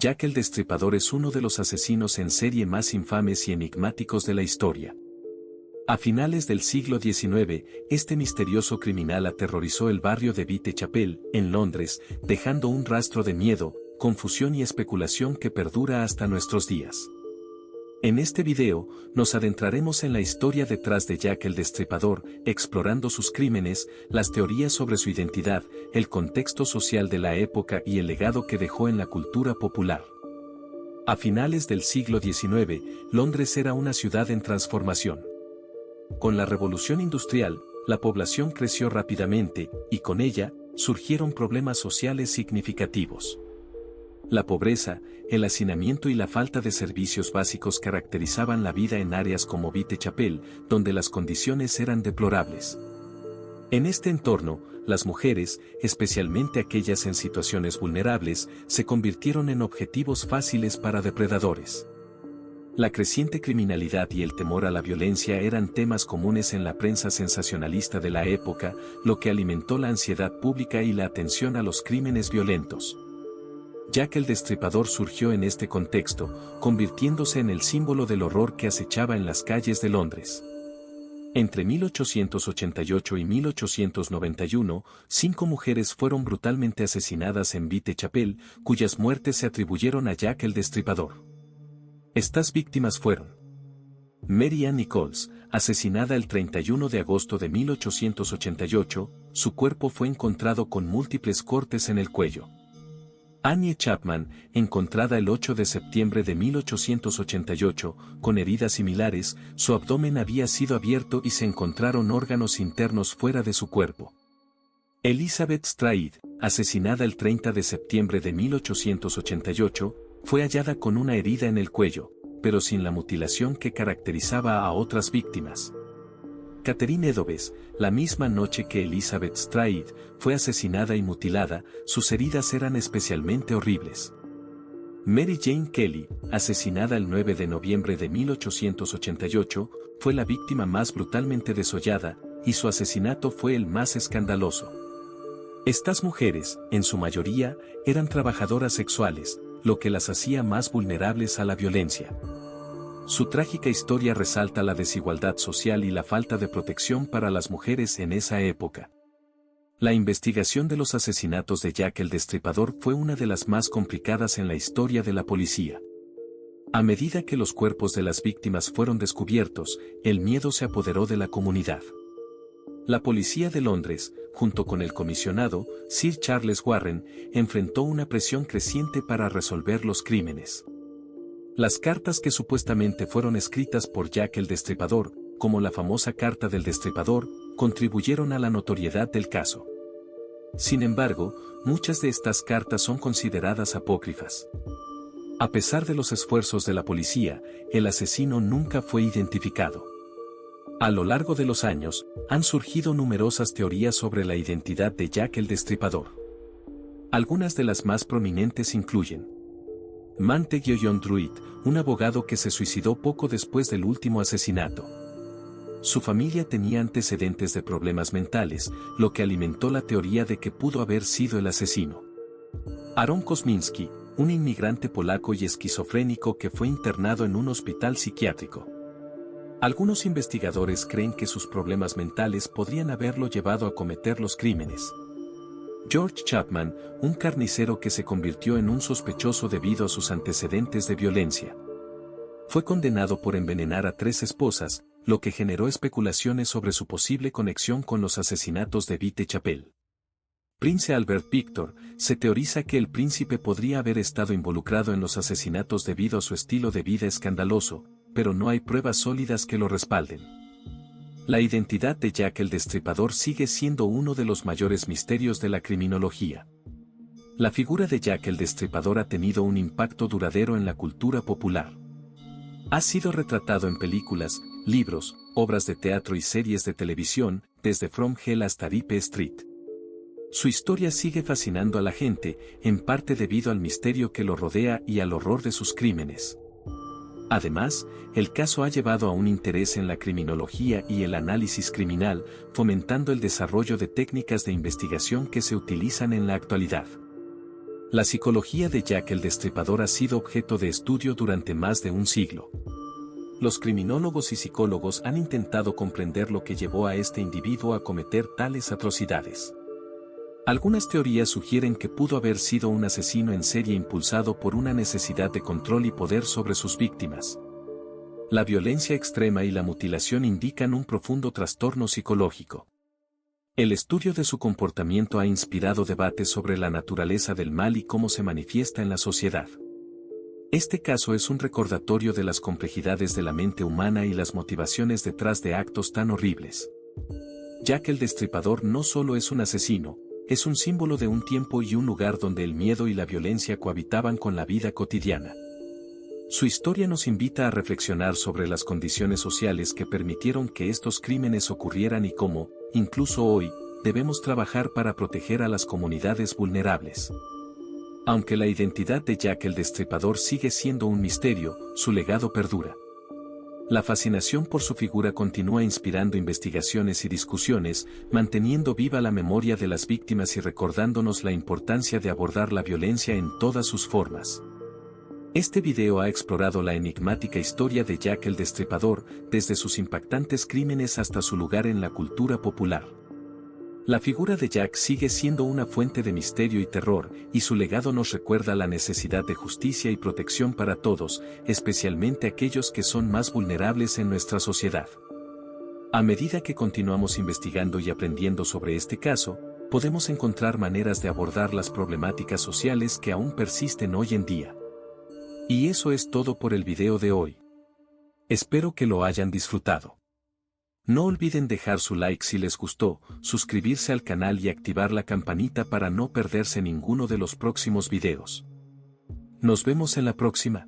Jack el Destripador es uno de los asesinos en serie más infames y enigmáticos de la historia. A finales del siglo XIX, este misterioso criminal aterrorizó el barrio de Whitechapel, en Londres, dejando un rastro de miedo, confusión y especulación que perdura hasta nuestros días. En este video, nos adentraremos en la historia detrás de Jack el Destripador, explorando sus crímenes, las teorías sobre su identidad, el contexto social de la época y el legado que dejó en la cultura popular. A finales del siglo XIX, Londres era una ciudad en transformación. Con la Revolución Industrial, la población creció rápidamente, y con ella, surgieron problemas sociales significativos. La pobreza, el hacinamiento y la falta de servicios básicos caracterizaban la vida en áreas como Whitechapel, donde las condiciones eran deplorables. En este entorno, las mujeres, especialmente aquellas en situaciones vulnerables, se convirtieron en objetivos fáciles para depredadores. La creciente criminalidad y el temor a la violencia eran temas comunes en la prensa sensacionalista de la época, lo que alimentó la ansiedad pública y la atención a los crímenes violentos. Jack el Destripador surgió en este contexto, convirtiéndose en el símbolo del horror que acechaba en las calles de Londres. Entre 1888 y 1891, 5 mujeres fueron brutalmente asesinadas en Whitechapel, cuyas muertes se atribuyeron a Jack el Destripador. Estas víctimas fueron Mary Ann Nichols, asesinada el 31 de agosto de 1888, su cuerpo fue encontrado con múltiples cortes en el cuello. Annie Chapman, encontrada el 8 de septiembre de 1888, con heridas similares, su abdomen había sido abierto y se encontraron órganos internos fuera de su cuerpo. Elizabeth Stride, asesinada el 30 de septiembre de 1888, fue hallada con una herida en el cuello, pero sin la mutilación que caracterizaba a otras víctimas. Catherine Eddowes, la misma noche que Elizabeth Stride, fue asesinada y mutilada, sus heridas eran especialmente horribles. Mary Jane Kelly, asesinada el 9 de noviembre de 1888, fue la víctima más brutalmente desollada, y su asesinato fue el más escandaloso. Estas mujeres, en su mayoría, eran trabajadoras sexuales, lo que las hacía más vulnerables a la violencia. Su trágica historia resalta la desigualdad social y la falta de protección para las mujeres en esa época. La investigación de los asesinatos de Jack el Destripador fue una de las más complicadas en la historia de la policía. A medida que los cuerpos de las víctimas fueron descubiertos, el miedo se apoderó de la comunidad. La policía de Londres, junto con el comisionado, Sir Charles Warren, enfrentó una presión creciente para resolver los crímenes. Las cartas que supuestamente fueron escritas por Jack el Destripador, como la famosa Carta del Destripador, contribuyeron a la notoriedad del caso. Sin embargo, muchas de estas cartas son consideradas apócrifas. A pesar de los esfuerzos de la policía, el asesino nunca fue identificado. A lo largo de los años, han surgido numerosas teorías sobre la identidad de Jack el Destripador. Algunas de las más prominentes incluyen Montague John Druitt, un abogado que se suicidó poco después del último asesinato. Su familia tenía antecedentes de problemas mentales, lo que alimentó la teoría de que pudo haber sido el asesino. Aaron Kosminski, un inmigrante polaco y esquizofrénico que fue internado en un hospital psiquiátrico. Algunos investigadores creen que sus problemas mentales podrían haberlo llevado a cometer los crímenes. George Chapman, un carnicero que se convirtió en un sospechoso debido a sus antecedentes de violencia. Fue condenado por envenenar a 3 esposas, lo que generó especulaciones sobre su posible conexión con los asesinatos de Whitechapel. Prince Albert Victor, se teoriza que el príncipe podría haber estado involucrado en los asesinatos debido a su estilo de vida escandaloso, pero no hay pruebas sólidas que lo respalden. La identidad de Jack el Destripador sigue siendo uno de los mayores misterios de la criminología. La figura de Jack el Destripador ha tenido un impacto duradero en la cultura popular. Ha sido retratado en películas, libros, obras de teatro y series de televisión, desde From Hell hasta Ripper Street. Su historia sigue fascinando a la gente, en parte debido al misterio que lo rodea y al horror de sus crímenes. Además, el caso ha llevado a un interés en la criminología y el análisis criminal, fomentando el desarrollo de técnicas de investigación que se utilizan en la actualidad. La psicología de Jack el Destripador ha sido objeto de estudio durante más de un siglo. Los criminólogos y psicólogos han intentado comprender lo que llevó a este individuo a cometer tales atrocidades. Algunas teorías sugieren que pudo haber sido un asesino en serie impulsado por una necesidad de control y poder sobre sus víctimas. La violencia extrema y la mutilación indican un profundo trastorno psicológico. El estudio de su comportamiento ha inspirado debates sobre la naturaleza del mal y cómo se manifiesta en la sociedad. Este caso es un recordatorio de las complejidades de la mente humana y las motivaciones detrás de actos tan horribles. Jack el Destripador no solo es un asesino, es un símbolo de un tiempo y un lugar donde el miedo y la violencia cohabitaban con la vida cotidiana. Su historia nos invita a reflexionar sobre las condiciones sociales que permitieron que estos crímenes ocurrieran y cómo, incluso hoy, debemos trabajar para proteger a las comunidades vulnerables. Aunque la identidad de Jack el Destripador sigue siendo un misterio, su legado perdura. La fascinación por su figura continúa inspirando investigaciones y discusiones, manteniendo viva la memoria de las víctimas y recordándonos la importancia de abordar la violencia en todas sus formas. Este video ha explorado la enigmática historia de Jack el Destripador, desde sus impactantes crímenes hasta su lugar en la cultura popular. La figura de Jack sigue siendo una fuente de misterio y terror, y su legado nos recuerda la necesidad de justicia y protección para todos, especialmente aquellos que son más vulnerables en nuestra sociedad. A medida que continuamos investigando y aprendiendo sobre este caso, podemos encontrar maneras de abordar las problemáticas sociales que aún persisten hoy en día. Y eso es todo por el video de hoy. Espero que lo hayan disfrutado. No olviden dejar su like si les gustó, suscribirse al canal y activar la campanita para no perderse ninguno de los próximos videos. Nos vemos en la próxima.